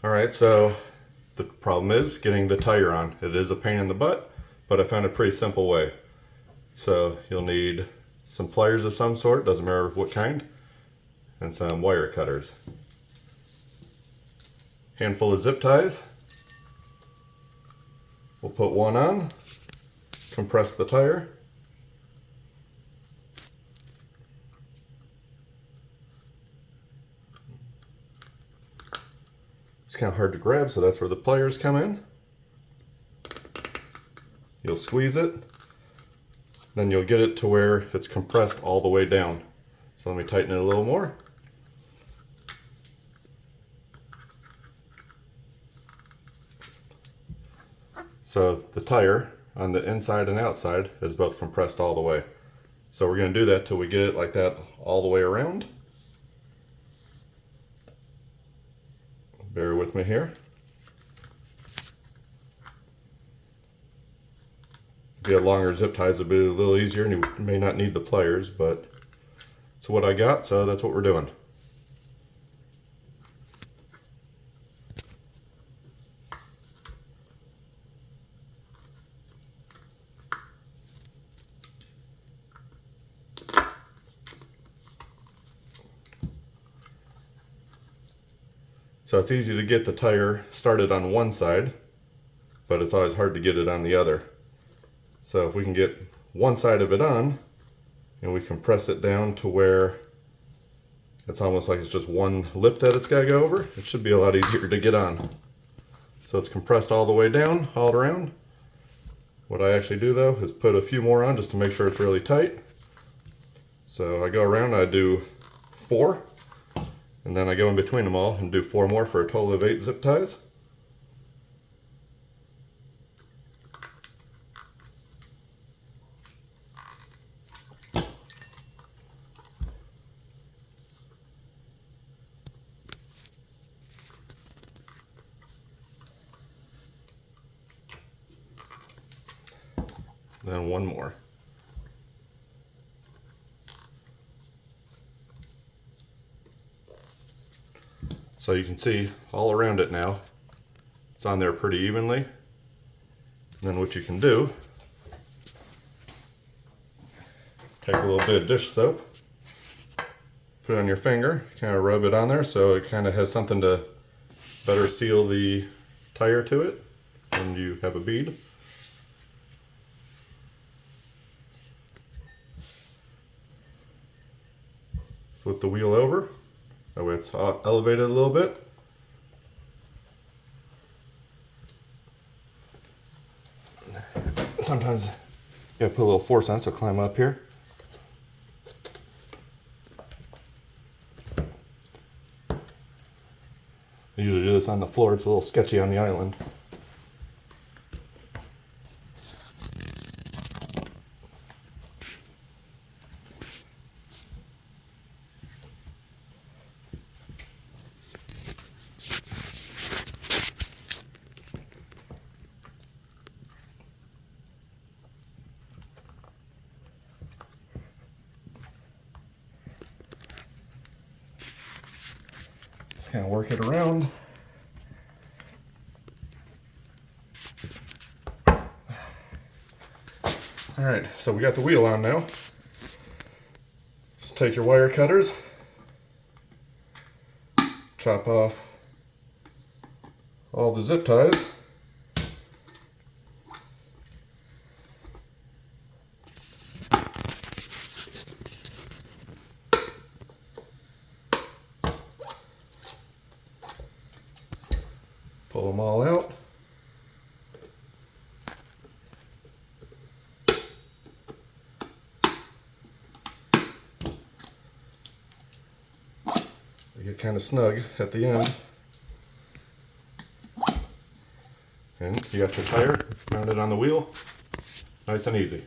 Alright, so the problem is getting the tire on. It is a pain in the butt, but I found a pretty simple way. So you'll need some pliers of some sort, doesn't matter what kind, and some wire cutters. Handful of zip ties. We'll put one on, compress the tire. It's kind of hard to grab, so that's where the pliers come in. You'll squeeze it, then you'll get it to where it's compressed all the way down. So let me tighten it a little more. So the tire on the inside and outside is both compressed all the way. So we're going to do that till we get it like that all the way around. Bear with me here. If you had longer zip ties, it'd be a little easier and you may not need the pliers, but it's what I got, so that's what we're doing. So it's easy to get the tire started on one side, but it's always hard to get it on the other. So if we can get one side of it on, and we compress it down to where it's almost like it's just one lip that it's got to go over, it should be a lot easier to get on. So it's compressed all the way down, all around. What I actually do though is put a few more on just to make sure it's really tight. So I go around, I do 4. And then I go in between them all and do 4 more for a total of 8 zip ties. Then 1 more. So you can see all around it now, it's on there pretty evenly. And then what you can do, take a little bit of dish soap, put it on your finger, kind of rub it on there so it kind of has something to better seal the tire to it when you have a bead. Flip the wheel over. That way it's elevated a little bit. Sometimes you gotta put a little force on it, so climb up here. I usually do this on the floor, it's a little sketchy on the island. Kind of work it around. Alright, so we got the wheel on now. Just take your wire cutters, chop off all the zip ties. Pull them all out. They get kind of snug at the end. And you got your tire mounted on the wheel. Nice and easy.